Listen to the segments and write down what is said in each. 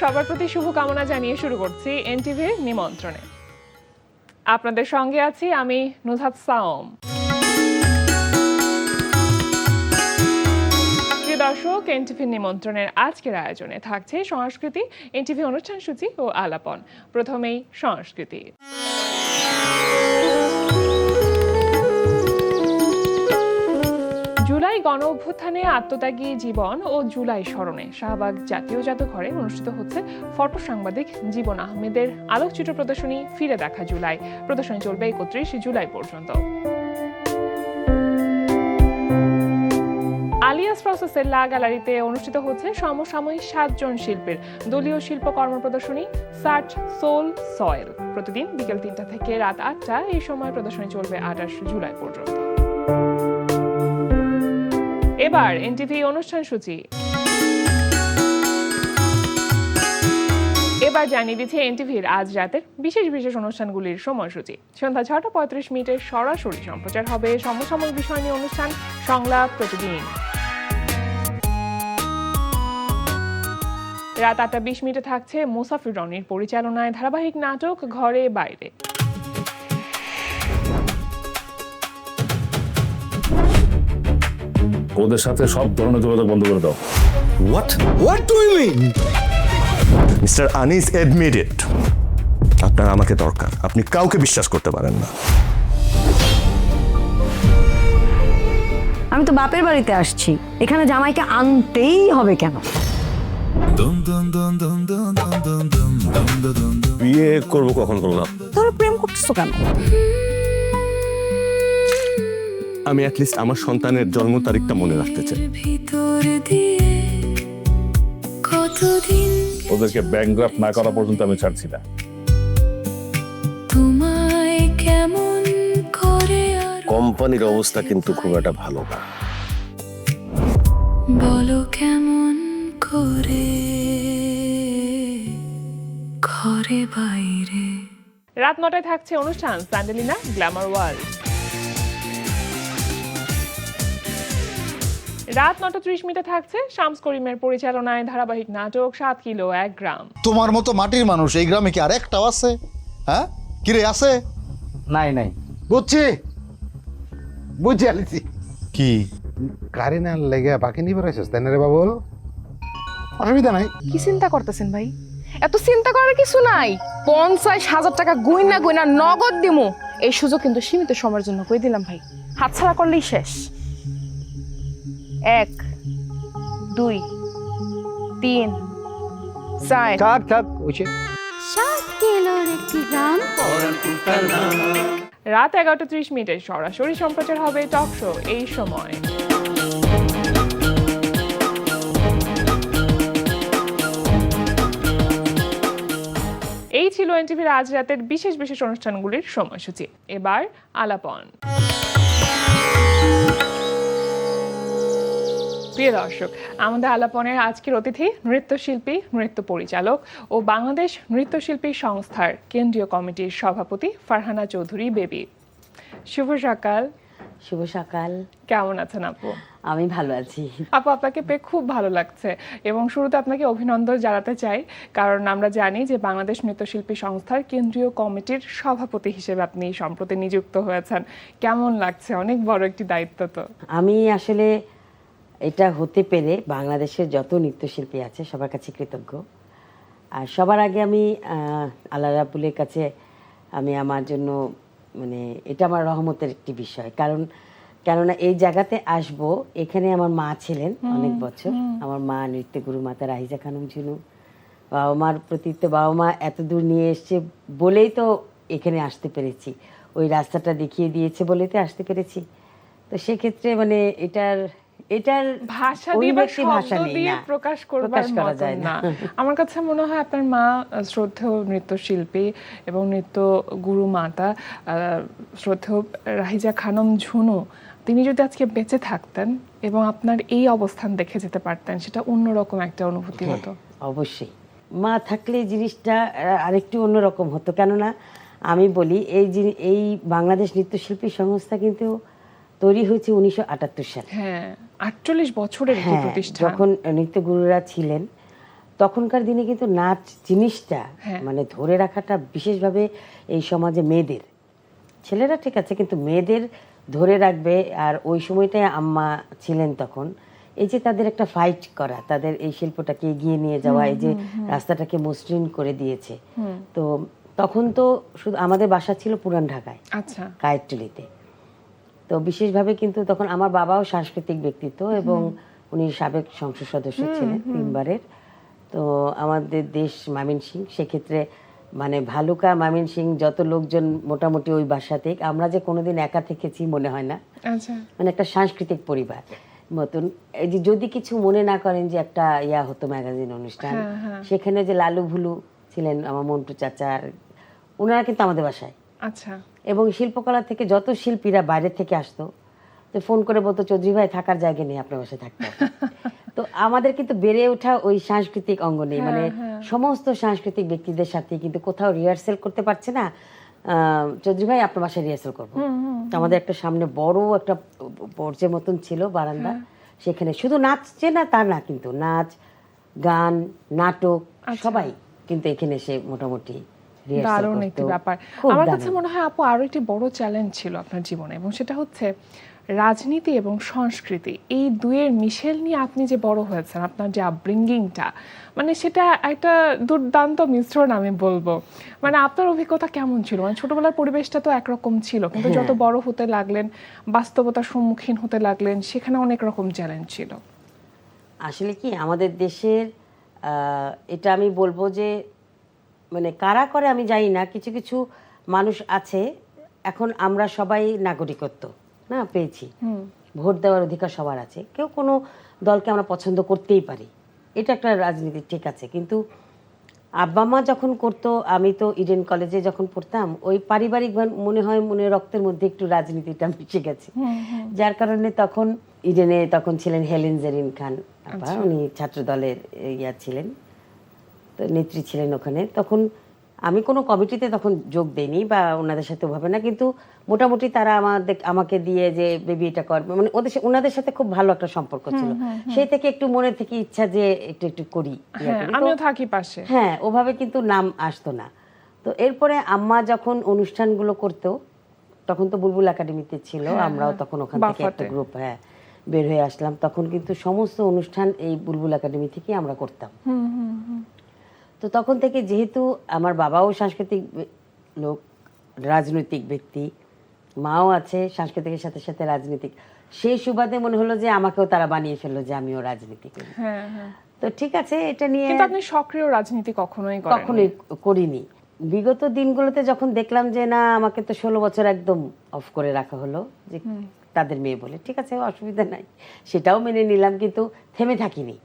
সবার প্রতি শুভকামনা জানিয়ে শুরু করছি এনটিভির নিমন্ত্রণে। আপনাদের সঙ্গে আছি আমি নুজহাত সাওম। প্রিয় দর্শক, এনটিভির নিমন্ত্রণের আজকের আয়োজনে থাকছে সংস্কৃতি, এনটিভি অনুষ্ঠান সূচি ও আলাপন। প্রথমেই সংস্কৃতি। জুলাই গণ অভ্যুত্থানে আত্মত্যাগী জীবন ও জুলাই স্মরণে শাহবাগ জাতীয় জাদুঘরে অনুষ্ঠিত হচ্ছে ফটো সাংবাদিক জীবন আহমেদের আলোকচিত্র প্রদর্শনী ফিরে দেখা জুলাই। প্রদর্শনী চলবে 31 জুলাই পর্যন্ত। আলিয়াস প্রসেসের লা গ্যালারিতে অনুষ্ঠিত হচ্ছে সমসাময়িক 7 জন শিল্পীর দলীয় শিল্পকর্ম প্রদর্শনী সার্চ সোল সয়েল। প্রতিদিন বিকেল 3টা থেকে রাত 8টা এই সময় প্রদর্শনী চলবে 28 জুলাই পর্যন্ত। এবার এনটিভি অনুষ্ঠান সূচি। এবার জানিয়ে দিচ্ছে এনটিভির আজ রাতের বিশেষ বিশেষ অনুষ্ঠানগুলির সময়সূচি। সন্ধ্যা 6টা 35 সরাসরি সম্প্রচার হবে সমসাময়িক বিষয় নিয়ে অনুষ্ঠান সংলাপ প্রতিদিন। রাত 8টা 20 থাকছে মুসাফির রনির পরিচালনায় ধারাবাহিক নাটক ঘরে বাইরে। ওদের সাথে সব ধরনের যোগাযোগ বন্ধ করে দাও। What do you mean? Mister Anis admitted, আপনার আমাকে দরকার। আপনি কাউকে বিশ্বাস করতে পারেন না। আমি তো বাপের বাড়িতে আসছি, এখানে জামাইকে আনতেই হবে কেন? বিয়ে করবো কখন বললাম? তোর প্রেম করতেছো কেন? আমি অ্যাটলিস্ট আমার সন্তানের জন্ম তারিখটা মনে রাখতে চাই। ওদেরকে ব্যাংকগ্রাফট না করা পর্যন্ত আমি ছাড়ছি না। কোম্পানির অবস্থা কিন্তু খুব একটা ভালো না। বলো কেমন করে ঘরে বাইরে। রাত 9টায় থাকছে অনুষ্ঠান স্যান্ডেলিনা গ্ল্যামার ওয়ার্ল্ড। রাত 9টা 30 থাকছে শামস করিমের পরিচালনায় ধারাবাহিক নাটক 7 কিলো 1 গ্রাম। তোমার মতো মাটির মানুষ এই গ্রামে কি আর একটাও আছে? হ্যাঁ, কিরে আছে? নাই বুঝছি আলিছি কি কারিনার লেগে বাকি নিবে রয়েছিস তাই না রে বাবুল? অসুবিধা নাই। কি চিন্তা করতেছেন ভাই? এত চিন্তা করার কিছু নাই। 50,000 টাকা গুইনা নগদ দিমু। এই সুযোগ কিন্তু সীমিত সময়ের জন্য কই দিলাম ভাই, হাতছাড়া করলেই শেষ। 1 2 3 4 থাক ওইছে। রাত 11টা 30 সরাসরি সম্প্রচার হবে টক শো এই সময়। এই ছিল এনটিভির আজ রাতের বিশেষ বিশেষ অনুষ্ঠানগুলির সময়সূচি। এবার আলাপন। প্রিয় দর্শক, আমাদের আলাপনের আজকের অতিথি নৃত্যশিল্পী, নৃত্য পরিচালক ও বাংলাদেশ নৃত্যশিল্পী সংস্থার কেন্দ্রীয় কমিটির সভাপতি ফারহানা চৌধুরী বেবি। শুভ সকাল। শুভ সকাল। কেমন আছেন আপু? আমি ভালো আছি আপু, আপনাকে পেয়ে খুব ভালো লাগছে এবং শুরুতে আপনাকে অভিনন্দন জানাতে চাই, কারণ আমরা জানি যে বাংলাদেশ নৃত্যশিল্পী সংস্থার কেন্দ্রীয় কমিটির সভাপতি হিসেবে আপনি সম্প্রতি নিযুক্ত হয়েছেন। কেমন লাগছে? অনেক বড় একটি দায়িত্ব তো। আমি আসলে এটা হতে পেরে বাংলাদেশের যত নৃত্যশিল্পী আছে সবার কাছে কৃতজ্ঞ। আর সবার আগে আমি আল্লাহ রাব্বুলের কাছে আমি আমার জন্য এটা আমার রহমতের একটি বিষয়, কেননা এই জায়গাতে আসব। এখানে আমার মা ছিলেন অনেক বছর, আমার মা নৃত্যগুরু মাতা রাহিজা খানম ঝুনু। বাবা মার প্রতি তো বাবা মা এত দূর নিয়ে এসছে বলেই তো এখানে আসতে পেরেছি, ওই রাস্তাটা দেখিয়ে দিয়েছে বলেই তো আসতে পেরেছি। তো সেক্ষেত্রে এটার ভাষা দিয়ে বা শব্দ দিয়ে প্রকাশ করবার মতো না। আমার কাছে মনে হয় আপনার মা শ্রদ্ধেয় নৃত্যশিল্পী এবং নৃত্য গুরু মাতা শ্রদ্ধেয় রাহিজা খানম ঝুনু, তিনি যদি আজকে বেঁচে থাকতেন এবং আপনার এই অবস্থান দেখে যেতে পারতেন, সেটা অন্যরকম একটা অনুভূতি হতো। অবশ্যই মা থাকলে জিনিসটা আরেকটু অন্যরকম হতো। কেননা আমি বলি এই বাংলাদেশ নৃত্যশিল্পী সংস্থা কিন্তু তৈরি হয়েছে 1978 সালে। হ্যাঁ, 48 বছরের একটি প্রতিষ্ঠান। যখন নৃত্যগুরুরা ছিলেন তখনকার দিনে কিন্তু নাচ জিনিসটা হ্যাঁ। মানে ধরে রাখাটা বিশেষভাবে এই সমাজে মেয়েদের, ছেলেরা ঠিক আছে কিন্তু মেয়েদের ধরে রাখবে। আর ওই সময়টায় আম্মা ছিলেন তখন, এই যে তাদের একটা ফাইট করা, তাদের এই শিল্পটাকে এগিয়ে নিয়ে যাওয়া, এই যে রাস্তাটাকে মসৃণ করে দিয়েছে। তো তখন তো শুধু আমাদের বাসা ছিল পুরান ঢাকায়, আচ্ছা কায়েরটুলিতে। তো বিশেষভাবে কিন্তু তখন আমার বাবাও সাংস্কৃতিক ব্যক্তিত্ব এবং উনি সাবেক সংসদ সদস্য ছিলেন 3 বারের। তো আমাদের দেশ ময়মনসিংহ, সেক্ষেত্রে মানে ভালুকা ময়মনসিংহ যত লোকজন মোটামুটি ওই বাসাতে, আমরা যে কোনোদিন একা থেকেছি মনে হয় না। আচ্ছা মানে একটা সাংস্কৃতিক পরিবার মতন। এই যে যদি কিছু মনে না করেন যে একটা হতো ম্যাগাজিন অনুষ্ঠান, সেখানে যে লালু ভুলু ছিলেন, আমার মন্টু চাচা, ওনারা কিন্তু আমাদের বাসায়। আচ্ছা এবং শিল্পকলা থেকে যত শিল্পীরা বাইরে থেকে আসতো, তো ফোন করে বলতো চৌধুরী ভাই থাকার জায়গা নেই, আপনার বাসায় থাকতে হবে। তো আমাদের কিন্তু বেড়ে ওঠা ওই সাংস্কৃতিক অঙ্গনে, মানে সমস্ত সাংস্কৃতিক ব্যক্তিদের সাথে কিন্তু কোথাও রিহার্সেল করতে পারছে না, চৌধুরী ভাই আপনার বাসায় রিহার্সেল করবো। তো আমাদের একটা সামনে বড় একটা পর্যায়ের মতন ছিল বারান্দা, সেখানে শুধু নাচছে না তা না, কিন্তু নাচ গান নাটক সবাই কিন্তু এখানে এসে মোটামুটি rehearsal দারুণ করতো। একটি ব্যাপার। খুব আমার কাছে দারুণ। মনে হয় আপু আরো একটি বড় চ্যালেঞ্জ ছিল আপনার জীবনে, এবং সেটা হচ্ছে রাজনীতি এবং সংস্কৃতি, এই দুয়ের মিশেল নিয়ে আপনি যে বড় হয়েছেন, আপনার যে আপব্রিঙ্গিংটা, মানে সেটা একটা দুর্দান্ত মিশ্রণ আমি বলবো। মানে আপনার অভিজ্ঞতা কেমন ছিল? মানে ছোটবেলার পরিবেশটা তো একরকম ছিল, কিন্তু যত বড় হতে লাগলেন, বাস্তবতার সম্মুখীন হতে লাগলেন, সেখানে অনেক রকম চ্যালেঞ্জ ছিল। আসলে কি আমাদের দেশের এটা আমি বলবো যে মানে কারা করে আমি জানি না, কিছু কিছু মানুষ আছে, এখন আমরা সবাই নাগরিকত্ব না পেয়েছি, ভোট দেওয়ার অধিকার সবার আছে, কেউ কোনো দলকে আমরা পছন্দ করতেই পারি, এটা একটা রাজনীতি ঠিক আছে। কিন্তু আব্বা মা যখন করতো, আমি তো ইডেন কলেজে যখন পড়তাম, ওই পারিবারিক মনে হয় মনে রক্তের মধ্যে একটু রাজনীতিটা মিশে গেছে, যার কারণে তখন ইডেনে তখন ছিলেন হেলেন জেরিন খান আপা, উনি ছাত্র দলের ছিলেন, তো নেত্রী ছিলেন ওখানে। তখন আমি কোনো কমিটিতে তখন যোগ দেইনি বা ওনাদের সাথে ওভাবে না, কিন্তু মোটামুটি তারা আমাকে দিয়ে যে বেবি এটা করবে, মানে ওনাদের সাথে খুব ভালো একটা সম্পর্ক ছিল, সেই থেকে একটু মনে থেকে ইচ্ছা যে একটু একটু করি। আমিও থাকি পাশে। হ্যাঁ, ওভাবে কিন্তু নাম আসতো না। তো এরপরে আম্মা যখন অনুষ্ঠানগুলো করতো, তখন তো বুলবুল একাডেমিতে ছিল, আমরাও তখন ওখান থেকে একটা গ্রুপ বের হয়ে আসলাম, তখন কিন্তু সমস্ত অনুষ্ঠান এই বুলবুল একাডেমি থেকে আমরা করতাম। তো তখন থেকে যেহেতু আমার বাবাও সাংস্কৃতিক লোক, রাজনৈতিক ব্যক্তি, মাও আছে সাংস্কৃতিকের সাথে সাথে রাজনীতিক, সেই সুবাদে মনে হলো যে আমাকেও তারা বানিয়ে ফেললো যে আমিও রাজনীতি করি। তো ঠিক আছে, এটা নিয়ে কিন্তু আপনি সক্রিয় রাজনীতি কখনোই করিনি। বিগত দিনগুলোতে যখন দেখলাম যে না, আমাকে তো 16 বছর একদম অফ করে রাখা হলো, যে তাদের মেয়ে বলে, ঠিক আছে অসুবিধা নাই, সেটাও মেনে নিলাম, কিন্তু থেমে থাকিনি।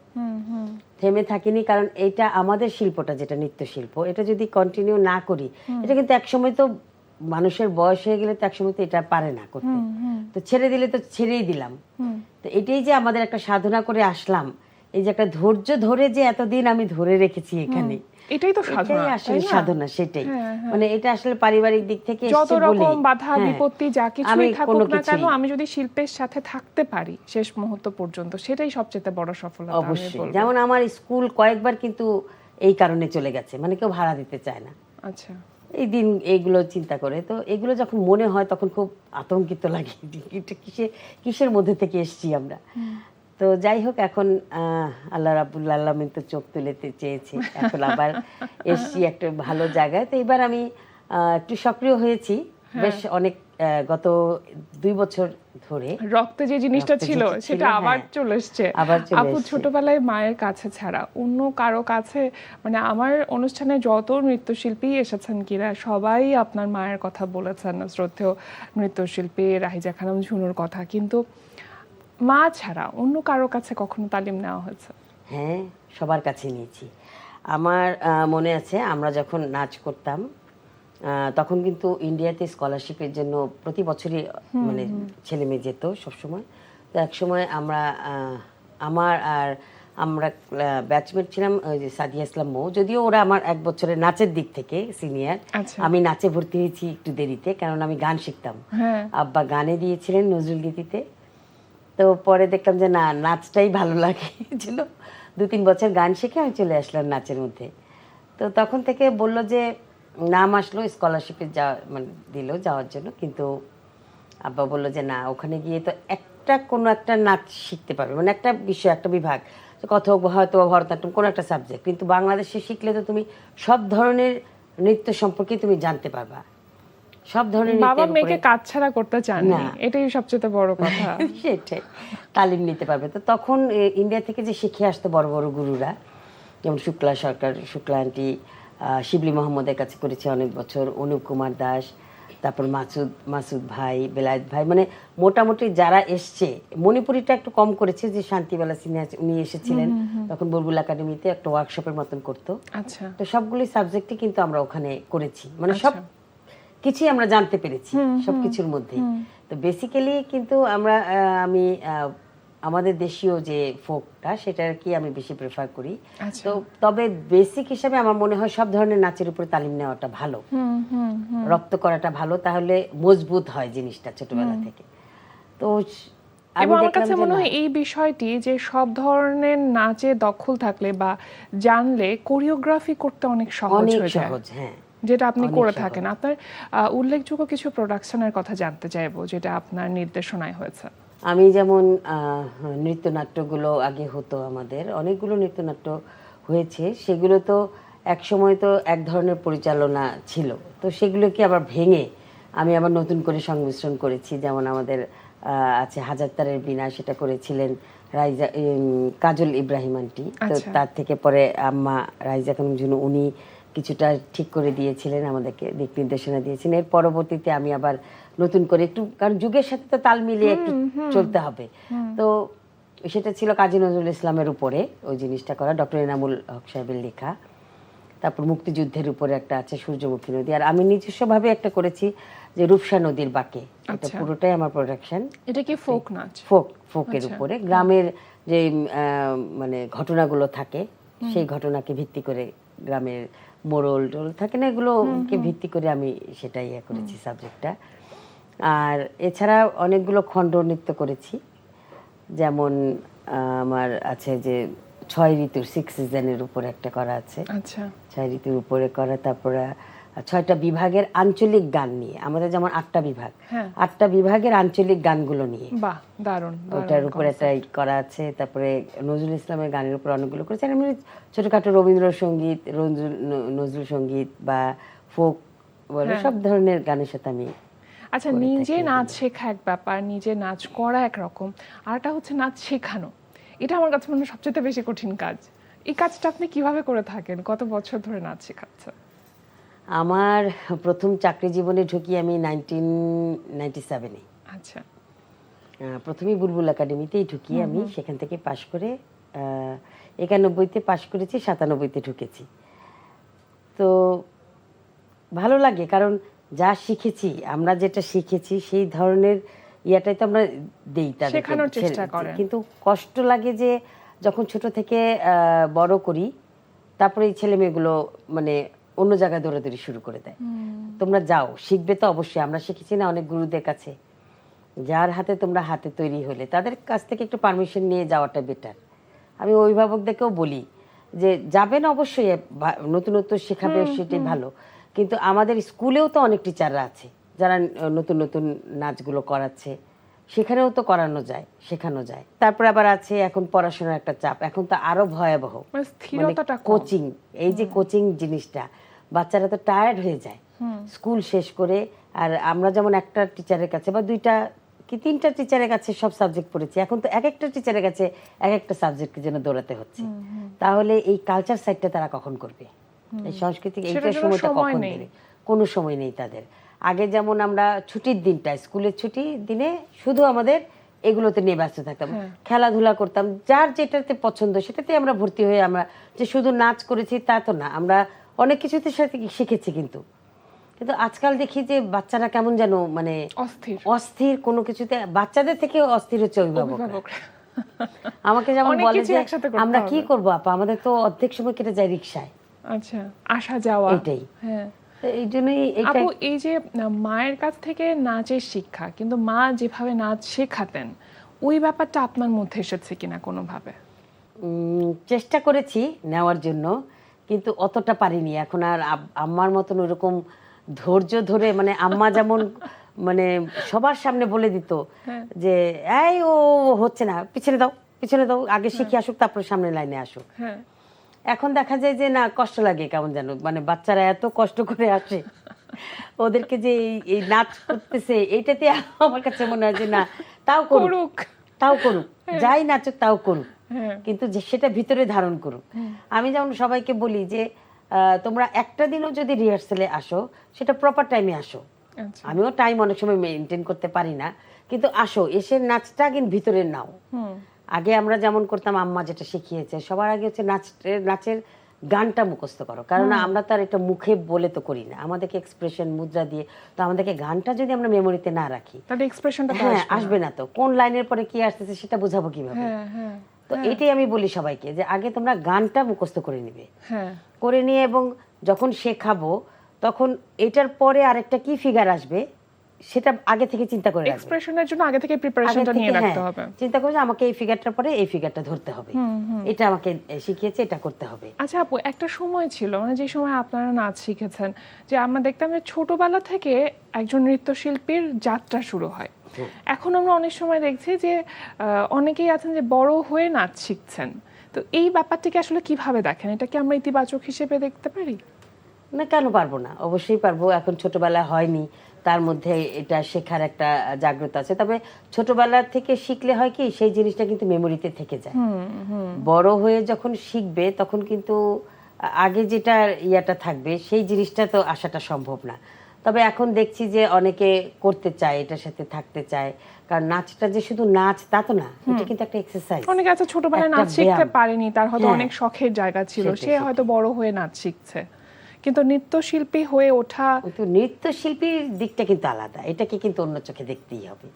কারণ এইটা আমাদের শিল্পটা, যেটা নৃত্য শিল্প, এটা যদি কন্টিনিউ না করি, এটা কিন্তু একসময় তো মানুষের বয়স হয়ে গেলে তো একসময় তো এটা পারে না করতে, তো ছেড়ে দিলে তো ছেড়েই দিলাম। তো এটাই যে আমাদের একটা সাধনা করে আসলাম, এই যে একটা ধৈর্য ধরে যে এতদিন আমি ধরে রেখেছি এখানে, এটাই তো সাধনা, আসলে সাধনা। সেটাই মানে এটা আসলে পারিবারিক দিক থেকে যত রকম বাধা বিপত্তি যা কিছুই থাকুক না কেন, আমি যদি শিল্পের সাথে থাকতে পারি শেষ মুহূর্ত পর্যন্ত, সেটাই সবচেয়ে বড় সফলতা। অবশ্যই, যেমন আমার স্কুল কয়েকবার কিন্তু এই কারণে চলে গেছে, মানে কেউ ভাড়া দিতে চায় না। আচ্ছা, এই দিন এইগুলো চিন্তা করে, তো এগুলো যখন মনে হয় তখন খুব আতঙ্কিত লাগে, এটা কিসের মধ্যে থেকে এসেছি আমরা। তো যাই হোক, এখন আল্লাহ রাব্বুল আলামিন তো চোখ তুলেতে চেয়েছে, এখন আবার এসছি একটা ভালো জায়গায়। তো এবার আমি একটু সক্রিয় হয়েছি বেশ অনেক, গত 2 বছর ধরে। রক্তে যে জিনিসটা ছিল সেটা আবার চলে এসছে। আপু ছোটবেলায় মায়ের কাছে ছাড়া অন্য কারো কাছে, মানে আমার অনুষ্ঠানে যত নৃত্যশিল্পী এসেছেন কিনা, সবাই আপনার মায়ের কথা বলেছেন, শ্রদ্ধেয় নৃত্যশিল্পী রাহিজা খানম ঝুনুর কথা, কিন্তু মা ছাড়া অন্য কারো কাছে কখনো তালিম নেওয়া হয়েছে? হ্যাঁ, সবার কাছে নিয়েছি। আমার মনে আছে আমরা যখন নাচ করতাম, তখন কিন্তু ইন্ডিয়াতে স্কলারশিপের জন্য প্রতি বছরই মানে ছেলে মেয়ে যেত সবসময়। তো এক সময় আমরা ব্যাচমেট ছিলাম, ওই যে সাদিয়া ইসলাম মৌ, যদিও ওরা আমার 1 বছরের নাচের দিক থেকে সিনিয়র। আমি নাচে ভর্তি হয়েছি একটু দেরিতে, কারণ আমি গান শিখতাম, আব্বা গানে দিয়েছিলেন নজরুল গীতিতে। তো পরে দেখলাম যে না, নাচটাই ভালো লাগে, ছিল 2-3 বছর গান শিখে আমি চলে আসলাম নাচের মধ্যে। তো তখন থেকে বললো যে নাম আসলো স্কলারশিপে মানে দিল যাওয়ার জন্য, কিন্তু আব্বা বললো যে না, ওখানে গিয়ে তো কোনো একটা নাচ শিখতে পারবে, মানে একটা বিষয়, একটা বিভাগ, কথক হয়তো ভরতনাট্যম, কোনো একটা সাবজেক্ট, কিন্তু বাংলাদেশে শিখলে তো তুমি সব ধরনের নৃত্য সম্পর্কে তুমি জানতে পারবা, সব ধরনের বাবা নৃত্যের মেয়েকে উপরে- কাজ ছাড়া করতে চান না, না। এটাই সবচেয়ে বড় কথা। সেটাই, তালিম নিতে পারবে। তো তখন ইন্ডিয়া থেকে যে শিখে আসতো বড় বড় গুরুরা, যেমন শুক্লা সরকার, শুক্লা আন্টি, শিবলি মোহাম্মদের কাছে করেছে অনেক বছর, অনুপ কুমার দাস, তারপর মাসুদ ভাই, বেলায়েত ভাই, মানে মোটামুটি যারা এসছে, মণিপুরিটা একটু কম করেছে, যে শান্তিবালা সিনহা উনি এসেছিলেন তখন বুলবুল একাডেমিতে একটা ওয়ার্কশপের মতন করতো। আচ্ছা, তো সবগুলি সাবজেক্টই কিন্তু আমরা ওখানে করেছি, মানে সব কিছুই আমরা জানতে পেরেছি সবকিছুর মধ্যে। তো বেসিক্যালি কিন্তু আমি আমাদের দেশীয় যে ফোকটা, সেটা আর কি আমি বেশি প্রেফার করি। আচ্ছা। তো তবে বেসিক হিসাবে আমার মনে হয় সব ধরনের নাচের উপরে তালিম নেওয়াটা ভালো, রপ্ত করাটা ভালো, তাহলে মজবুত হয় জিনিসটা ছোটবেলা থেকে। তো আমি এবং আমার দেখলাম কাছে যে মনে না, হয় এই বিষয়টি যে সব ধরনের নাচে দখল থাকলে বা জানলে কোরিওগ্রাফি করতে অনেক সহজ অনেক হয়ে যায়, সহজ, হ্যাঁ। যেটা আপনি অনেক করে সহজ। থাকেন। আপনার উল্লেখযোগ্য কিছু প্রোডাকশনের কথা জানতে চাইবো, যেটা আপনার নির্দেশনায় হয়েছে। আমি যেমন নৃত্যনাট্যগুলো আগে হতো, আমাদের অনেকগুলো নৃত্যনাট্য হয়েছে, সেগুলো তো এক সময় তো এক ধরনের পরিচালনা ছিল, তো সেগুলোকে আবার ভেঙে আমি আবার নতুন করে সংমিশ্রণ করেছি। যেমন আমাদের আছে হাজার তারের বীণা, সেটা করেছিলেন কাজল ইব্রাহিম আন্টি। তো আচ্ছা। তার থেকে পরে আম্মা রাইজা খানম জুনু, উনি কিছুটা ঠিক করে দিয়েছিলেন, আমাদেরকে দিক নির্দেশনা দিয়েছেন। এর পরবর্তীতে আমি আবার নতুন করে একটু, কারণ যুগের সাথে তো তাল মিলিয়ে একটু চলতে হবে, তো সেটা ছিল কাজী নজরুল ইসলামের উপরে ওই জিনিসটা করা, ডক্টর এনামুল হক সাহেবের লেখা। তারপর মুক্তিযুদ্ধের উপরে একটা আছে সূর্যমুখী নদী, আর আমি নিজস্বভাবে একটা করেছি যে রূপসা নদীর বাঁকে, এটা আচ্ছা। পুরোটাই আমার প্রোডাকশন। এটা কি ফোক নাচ? ফোকের আচ্ছা। উপরে গ্রামের যে মানে ঘটনাগুলো থাকে, সেই ঘটনাকে ভিত্তি করে, গ্রামের মোড়ল টোল থাকে না, এগুলোকে ভিত্তি করে আমি সেটাই করেছি সাবজেক্টটা। আর এছাড়া অনেকগুলো খণ্ড নৃত্য করেছি, যেমন আমার আছে যে 6 ঋতুর 6 সিজনের উপরে একটা করা আছে, আচ্ছা, 6 ঋতুর উপরে করা। তারপরে 6টা বিভাগের আঞ্চলিক গান নিয়ে, আমাদের যেমন 8টা বিভাগ, হ্যাঁ। 8টা বিভাগের আঞ্চলিক গানগুলো নিয়ে বাহ, দারুণ। ওটার উপরে একটা করা আছে। তারপরে নজরুল ইসলামের গানের উপর অনেকগুলো করেছি। আর এমনি ছোটখাটো রবীন্দ্রসঙ্গীত, নজরুল সঙ্গীত বা ফোক বলে সব ধরনের গানের সাথে আমি। আচ্ছা, নিজে নাচ শেখা এক ব্যাপার, নিজে নাচ করা একরকম, আরটা হচ্ছে নাচ শেখানো। এটা আমার কাছে মনে হয় সবচেয়ে বেশি কঠিন কাজ। এই কাজটা আপনি কিভাবে করে থাকেন? কত বছর ধরে নাচ শেখাচ্ছেন? আমার প্রথম চাকরি জীবনে ঢুকি আমি 1997-এ। আচ্ছা, প্রথমেই বুলবুল একাডেমিতেই ঢুকি আমি, সেখান থেকে পাশ করে 91-তে পাশ করেছি, 97-তে ঢুকেছি। তো ভালো লাগে, কারণ যা শিখেছি, আমরা যেটা শিখেছি সেই ধরনের ইয়াটাই তো আমরা দেই তাদেরকে, শেখানোর চেষ্টা করেন। কিন্তু কষ্ট লাগে যে যখন ছোট থেকে বড় করি, তারপরে এই ছেলে মেয়েগুলো মানে অন্য জায়গায় দৌড়াদৌড়ি শুরু করে দেয়। তোমরা যাও, শিখবে তো অবশ্যই, আমরা শিখেছি না অনেক গুরুদের কাছে, যার হাতে তোমরা হাতে তৈরি হলে তাদের কাছ থেকে একটু পারমিশন নিয়ে যাওয়াটা বেটার। আমি অভিভাবকদেরকেও বলি যে যাবেন অবশ্যই, নতুনত্ব শেখাবে, সেটাই ভালো, কিন্তু আমাদের স্কুলেও তো অনেক টিচাররা আছে যারা নতুন নতুন নাচগুলো করাচ্ছে, সেখানেও তো করানো যায়, শেখানো যায়। তারপরে আবার আছে এখন পড়াশোনার একটা চাপ, এখন তো আরো ভয়াবহ, মানে স্থিরতাটা কম। কোচিং, এই যে কোচিং জিনিসটা, বাচ্চারা তো টায়ার্ড হয়ে যায় স্কুল শেষ করে। আর আমরা যেমন একটা টিচারের কাছে বা 2টা কি 3টা টিচারের কাছে সব সাবজেক্ট পড়েছি, এখন তো এক একটা টিচারের কাছে এক একটা সাবজেক্টের জন্য দৌড়াতে হচ্ছে। তাহলে এই কালচার সাইডটা তারা কখন করবে, এই সাংস্কৃতিক এইটার সময়টা কখন দেবে? কোনো সময় নেই তাদের। আগে যেমন আমরা ছুটির দিনটা, স্কুলের ছুটির দিনে শুধু আমাদের এগুলোতে নিয়ে ব্যস্ত থাকতাম, খেলাধুলা করতাম, যার যেটাতে পছন্দ সেটাতে আমরা ভর্তি হয়ে, আমরা যে শুধু নাচ করেছি তা তো না, আমরা অনেক কিছুতে সাথে শিখেছি। কিন্তু আজকাল দেখি যে বাচ্চারা কেমন যেন মানে অস্থির কোনো কিছুতে, বাচ্চাদের থেকে অস্থির হচ্ছে অভিভাবকরা। আমাকে যেমন বলে যে আমরা কি করবো আপা, আমাদের তো অর্ধেক সময় কেটে যায় রিক্সায়, আচ্ছা, আসা যাওয়া, এটাই। হ্যাঁ, এই জন্যই আপু, এই যে মায়ের কাছ থেকে নাচের শিক্ষা, কিন্তু মা যেভাবে নাচ শেখাতেন ওই ব্যাপারটা আপনার মধ্যে এসেছে কিনা কোনোভাবে? চেষ্টা করেছি নেওয়ার জন্য, কিন্তু অতটা পারিনি। এখন আর আম্মার মতন ওরকম ধৈর্য ধরে, মানে আম্মা যেমন মানে সবার সামনে বলে দিত যে এই ও হচ্ছে না, পিছনে দাও পিছনে দাও, আগে শিখে আসুক তারপরে সামনে লাইনে আসুক। হ্যাঁ, এখন দেখা যায় যে না, কষ্ট লাগে কেমন যেন, মানে বাচ্চারা এত কষ্ট করে আসে, ওদেরকে যে এই নাচ করতেছে এইটাতে আমার কাছে মনে হয় যে না, তাও করুক, তাও করুক, যাই নাচুক তাও করুক, কিন্তু যে সেটা ভিতরে ধারণ করুক। আমি যেমন সবাইকে বলি যে তোমরা একটা দিনও যদি রিহার্সালে আসো, সেটা প্রপার টাইমে আসো। আচ্ছা। আমিও টাইম অনেক সময় মেনটেন করতে পারি না, কিন্তু আসো, এসে নাচটা কিন্তু ভিতরে নাও। আগে আমরা যেমন করতাম, আম্মা যেটা শিখিয়েছে, সবার আগে হচ্ছে নাচের গানটা মুখস্থ করো, কারণ আমরা তো আর এটা মুখে বলে তো করি না, আমাদেরকে এক্সপ্রেশন মুদ্রা দিয়ে, তো আমাদেরকে গানটা যদি আমরা মেমোরিতে না রাখি, তাহলে এক্সপ্রেশনটা হ্যাঁ আসবে না। তো কোন লাইনের পরে কি আসতেছে সেটা বোঝাবো কিভাবে? তো এটাই আমি বলি সবাইকে যে আগে তোমরা গানটা মুখস্থ করে নিবে, করে নিয়ে, এবং যখন শেখাবো তখন এটার পরে আরেকটা কি ফিগার আসবে সেটা আগে থেকে চিন্তা করে রাখবে। এক্সপ্রেশনের জন্য আগে থেকে প্রিপারেশনটা নিয়ে রাখতে হবে। চিন্তা করে যে আমাকে এই ফিগারটার পরে এই ফিগারটা ধরতে হবে, এটা আমাকে শিখিয়েছে, এটা করতে হবে। আচ্ছা আপু, একটা সময় ছিল মানে যে সময় আপনারা নাচ শিখেছেন, যে আমরা দেখতাম যে ছোটবেলা থেকে একজন নৃত্যশিল্পীর যাত্রা শুরু হয়। এখন আমরা অনেক সময় দেখছি যে অনেকেই আছেন যে বড় হয়ে নাচ শিখছেন। তো এই ব্যাপারটাকে আসলে কিভাবে দেখেন? এটা কি আমরা ইতিবাচক হিসেবে দেখতে পারি? না, কেন পারবো না, অবশ্যই পারবো। এখন ছোটবেলায় হয়নি, তার মধ্যে এটা শেখার একটা জাগ্রত আছে। তবে ছোটবেলা থেকে শিখলে হয় কি, সেই জিনিসটা কিন্তু মেমোরিতে থেকে যায়। বড় হয়ে যখন শিখবে তখন কিন্তু আগে যেটা ইয়াটা থাকবে সেই জিনিসটা তো আসাটা সম্ভব না। তবে এখন দেখছি যে অনেকে করতে চায়, এটার সাথে থাকতে চায়, কারণ নাচটা যে শুধু নাচ তা তো না, এটা কিন্তু একটা এক্সারসাইজ। অনেকে আছে ছোটবেলায় নাচ শিখতে পারেনি, তার হয়তো অনেক শখের জায়গা ছিল, সে হয়তো বড় হয়ে নাচ শিখছে, কিন্তু নৃত্যশিল্পী হয়ে ওঠা, কিন্তু নৃত্যশিল্পীর দিকটা কিন্তু আলাদা, এটাকে কিন্তু অন্য চোখে দেখতেই হবে।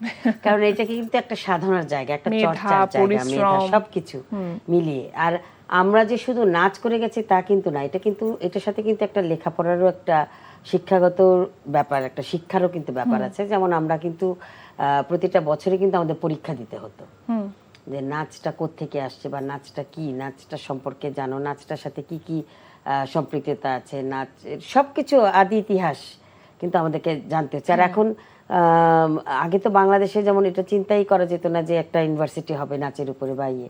কারণ এটাকে কিন্তু একটা সাধনার জায়গা, একটা চর্চার জায়গা, মেধা সবকিছু মিলিয়ে। আর আমরা যে শুধু নাচ করে গেছি তা কিন্তু না, এটা কিন্তু এটার সাথে কিন্তু একটা লেখাপড়ারও একটা শিক্ষাগত ব্যাপার, একটা শিক্ষারও কিন্তু ব্যাপার আছে। যেমন আমরা কিন্তু প্রতিটা বছরে কিন্তু আমাদের পরীক্ষা দিতে হতো যে নাচটা কোত্থেকে আসছে বা নাচটা কি, নাচটা সম্পর্কে জানো, নাচটার সাথে কি কি সম্পৃক্ততা আছে, নাচ সবকিছু আদি ইতিহাস কিন্তু আমাদেরকে জানতে হচ্ছে। আর এখন আগে তো বাংলাদেশে যেমন এটা চিন্তাই করা যেত না যে একটা ইউনিভার্সিটি হবে নাচের উপরে বা ইয়ে।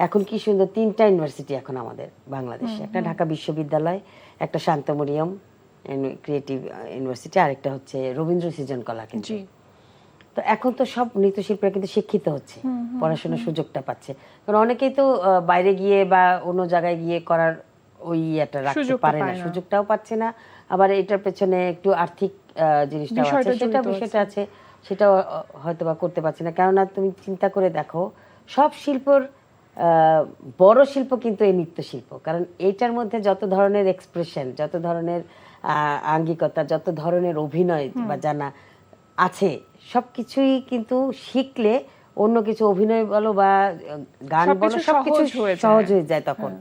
এখন কি সুন্দর 3টা ইউনিভার্সিটি এখন আমাদের বাংলাদেশে, একটা ঢাকা বিশ্ববিদ্যালয়, একটা শান্তমরিয়ম ক্রিয়েটিভ ইউনিভার্সিটি, আরেকটা হচ্ছে রবীন্দ্র সৃজন কলা কেন্দ্র। তো এখন তো সব নৃত্যশিল্পীরা কিন্তু শিক্ষিত হচ্ছে, পড়াশোনার সুযোগটা পাচ্ছে। কারণ অনেকেই তো বাইরে গিয়ে বা অন্য জায়গায় গিয়ে করার ওই ইয়েটা রাখতে পারে না, সুযোগটাও পাচ্ছে না। আবার এটার পেছনে একটু আর্থিক জিনিসটাও আছে, বিষয়টা আছে, সেটাও হয়তো বা করতে পারছে না। কেননা তুমি চিন্তা করে দেখো, সব শিল্পর বড় শিল্প কিন্তু এই নৃত্যশিল্প। কারণ এইটার মধ্যে যত ধরনের এক্সপ্রেশন, যত ধরনের আঙ্গিকতা, যত ধরনের অভিনয় বা জানা আছে, সবকিছুই কিন্তু শিখলে অন্য কিছু অভিনয় বলো বা গান বলো সবকিছু সহজ হয়ে যায় তখন।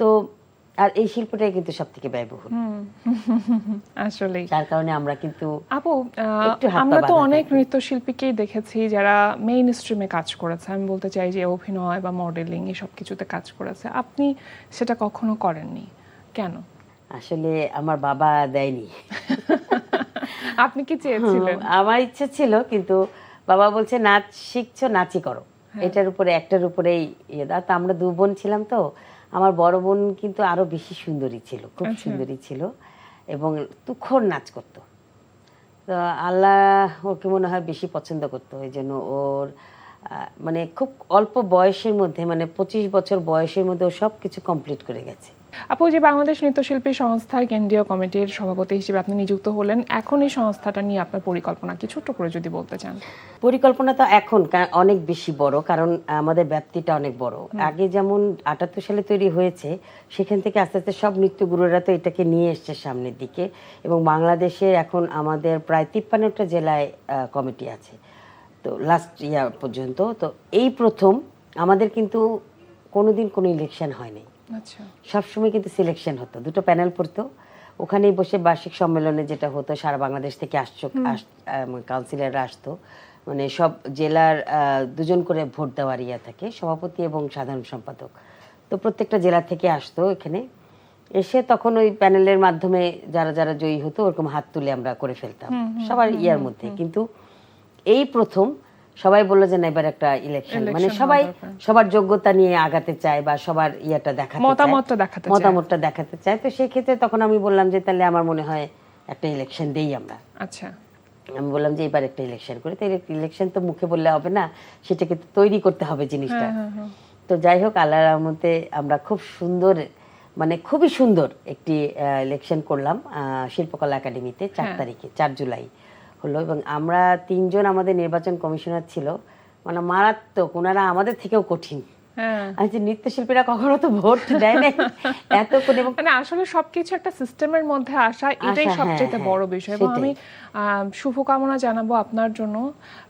তো আর এই শিল্পটাই কিন্তু সব থেকে ব্যয়বহুল আসলে, যার কারণে আমরা কিন্তু আপু আমরা তো অনেক নৃত্যশিল্পীকেই দেখেছি যারা মেইন স্ট্রিমে কাজ করেছে। আমি বলতে চাই যে অভিনয় বা মডেলিং এই সব কিছুতে কাজ করেছে, আপনি সেটা কখনো করেননি কেন? আসলে আমার বাবা দেয়নি। আপনি কি চেয়েছিলেন? আমার ইচ্ছা ছিল, কিন্তু বাবা বলছে নাচ শিখছো, নাচই করো, এটার উপরে একটার উপরেই ইয়ে দাও। তো আমরা 2 বোন ছিলাম, তো আমার বড় বোন কিন্তু আরো বেশি সুন্দরী ছিল, খুব সুন্দরী ছিল এবং তুখোর নাচ করতো। তো আল্লাহ ওকে মনে হয় বেশি পছন্দ করতো, এই জন্য ওর মানে খুব অল্প বয়সের মধ্যে, মানে 25 বছর বয়সের মধ্যে ও সব কিছু কমপ্লিট করে গেছে। আপু, যে বাংলাদেশ নৃত্যশিল্পী সংস্থার কেন্দ্রীয় কমিটির সভাপতি হিসেবে আপনি নিযুক্ত হলেন, এখন এই সংস্থাটা নিয়ে আপনার পরিকল্পনা কি ছোট্ট করে যদি বলতে চান? পরিকল্পনা তো এখন অনেক বেশি বড়, কারণ আমাদের ব্যাপ্তিটা অনেক বড়। আগে যেমন 78 সালে তৈরি হয়েছে, সেখান থেকে আস্তে আস্তে সব নৃত্যগুরুরা তো এটাকে নিয়ে এসছে সামনের দিকে, এবং বাংলাদেশে এখন আমাদের প্রায় 53টা জেলায় কমিটি আছে। তো লাস্ট ইয়ার পর্যন্ত তো এই প্রথম আমাদের কিন্তু কোনোদিন কোনো ইলেকশন হয়নি। আচ্ছা, সবসময় কিন্তু সিলেকশন হতো, 2টো প্যানেল পড়তো, ওখানেই বসে বার্ষিক সম্মেলনে যেটা হতো, সারা বাংলাদেশ থেকে কাউন্সিলররা আসতো, মানে সব জেলার 2জন করে ভোট দেওয়ার ইয়ে থাকে, সভাপতি এবং সাধারণ সম্পাদক। তো প্রত্যেকটা জেলা থেকে আসতো এখানে, এসে তখন ওই প্যানেলের মাধ্যমে যারা যারা জয়ী হতো ওরকম হাত তুলে আমরা করে ফেলতাম সবার ইয়ার মধ্যে। কিন্তু এই প্রথম সবাই বললো যে না এবার একটা ইলেকশন, মানে সবাই সবার যোগ্যতা নিয়ে আগাতে চায় বা সবার ইয়াটা দেখাতে চায়, মতামতটা দেখাতে চায়। তো সেই ক্ষেত্রে তখন আমি বললাম যে তাহলে আমার মনে হয় একটা ইলেকশন দেই আমরা। আচ্ছা, আমি বললাম যে এবার একটা ইলেকশন করি। তো ইলেকশন তো মুখে বললে হবে না, সেটাকে তো তৈরি করতে হবে জিনিসটা। তো যাই হোক, আল্লাহর রহমতে আমরা খুব সুন্দর, মানে খুবই সুন্দর একটি ইলেকশন করলাম শিল্পকলা একাডেমিতে 4 তারিখে, 4 জুলাই হলো। এবং আমরা 3 জন আমাদের নির্বাচন কমিশনার ছিল, মানে মারাত্মক, ওনারা আমাদের থেকেও কঠিন। আচ্ছা, নৃত্যশিল্পীরা কখনো তো ভোট দেয় না এত করে, মানে আসলে সবকিছু একটা সিস্টেমের মধ্যে আসা, এটাই সবচেয়ে বড় বিষয়। এবং আমি শুভকামনা জানাবো আপনার জন্য,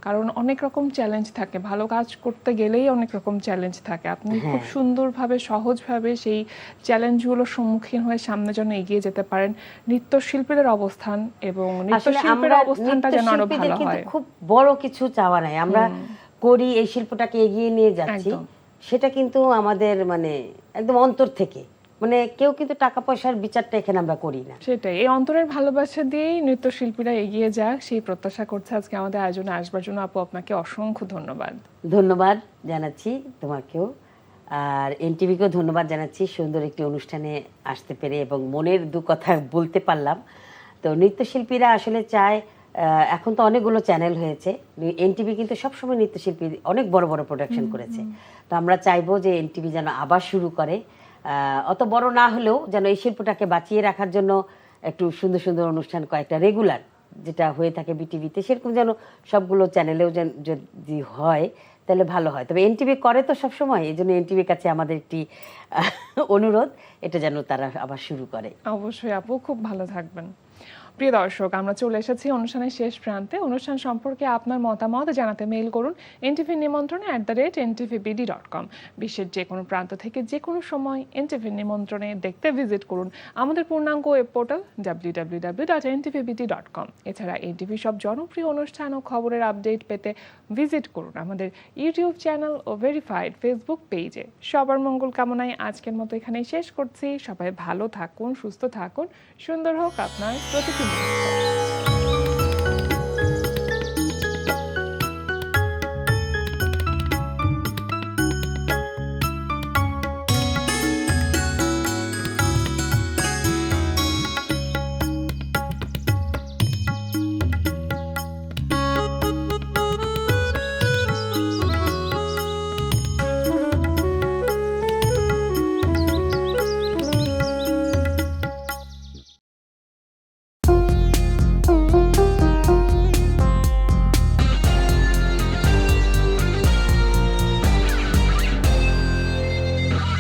কারণ অনেক রকম চ্যালেঞ্জ থাকে, ভালো কাজ করতে গেলেই অনেক রকম চ্যালেঞ্জ থাকে। আপনি খুব সুন্দরভাবে সহজভাবে সেই চ্যালেঞ্জগুলোর সম্মুখীন হয়ে সামনে যেন এগিয়ে যেতে পারেন। নৃত্যশিল্পীদের অবস্থান এবং নৃত্যশিল্পীর অবস্থানটা যেন আরো ভালো হয়। খুব বড় কিছু চাওয়া নাই, আমরা করি এই শিল্পটাকে এগিয়ে নিয়ে যাচ্ছি, সেটা কিন্তু আমাদের মানে একদম অন্তর থেকে, মানে কেউ কিন্তু টাকা পয়সার বিচারটা এখানে আমরা করি না। সেটাই, এই অন্তরের ভালোবাসা দিয়েই নৃত্যশিল্পীরা এগিয়ে যাক, সেই প্রত্যাশা করছে আজকে আমাদের আয়োজনে আসবার জন্য। আপু, আপনাকে অসংখ্য ধন্যবাদ। ধন্যবাদ জানাচ্ছি তোমাকেও, আর এনটিভিকেও ধন্যবাদ জানাচ্ছি সুন্দর একটি অনুষ্ঠানে আসতে পেরে এবং মনের দু কথা বলতে পারলাম। তো নৃত্যশিল্পীরা আসলে চায়, এখন তো অনেকগুলো চ্যানেল হয়েছে, এনটিভি কিন্তু সবসময় নৃত্যশিল্পী অনেক বড় বড় প্রোডাকশন করেছে। তো আমরা চাইবো যে এনটিভি যেন আবার শুরু করে, অত বড় না হলেও যেন এই শিল্পটাকে বাঁচিয়ে রাখার জন্য একটু সুন্দর সুন্দর অনুষ্ঠান কয়েকটা রেগুলার যেটা হয়ে থাকে বিটিভিতে, সেরকম যেন সবগুলো চ্যানেলেও যদি হয় তাহলে ভালো হয়। তবে এনটিভি করে তো সবসময়, এই জন্য এনটিভির কাছে আমাদের একটি অনুরোধ, এটা যেন তারা আবার শুরু করে। অবশ্যই আপু, খুব ভালো থাকবেন। প্রিয় দর্শক, আমরা চলে এসেছি অনুষ্ঠানের শেষ প্রান্তে। অনুষ্ঠান সম্পর্কে আপনার মতামত জানাতে মেইল করুন ntvnimontrone@ntvbd.com। বিশ্বের যে কোনো প্রান্ত থেকে যে কোনো সময় এনটিভি নিমন্ত্রণে দেখতে ভিজিট করুন আমাদের পূর্ণাঙ্গ ওয়েব পোর্টাল www.ntvbd.com। এছাড়া এনটিভি সব জনপ্রিয় অনুষ্ঠান ও খবরের আপডেট পেতে ভিজিট করুন আমাদের ইউটিউব চ্যানেল ও ভেরিফাইড ফেসবুক পেজে। সবার মঙ্গল কামনায় আজকের মতো এখানেই শেষ করছি। সবাই ভালো থাকুন, সুস্থ থাকুন, সুন্দর হোক আপনার প্রতিটি মুহূর্ত।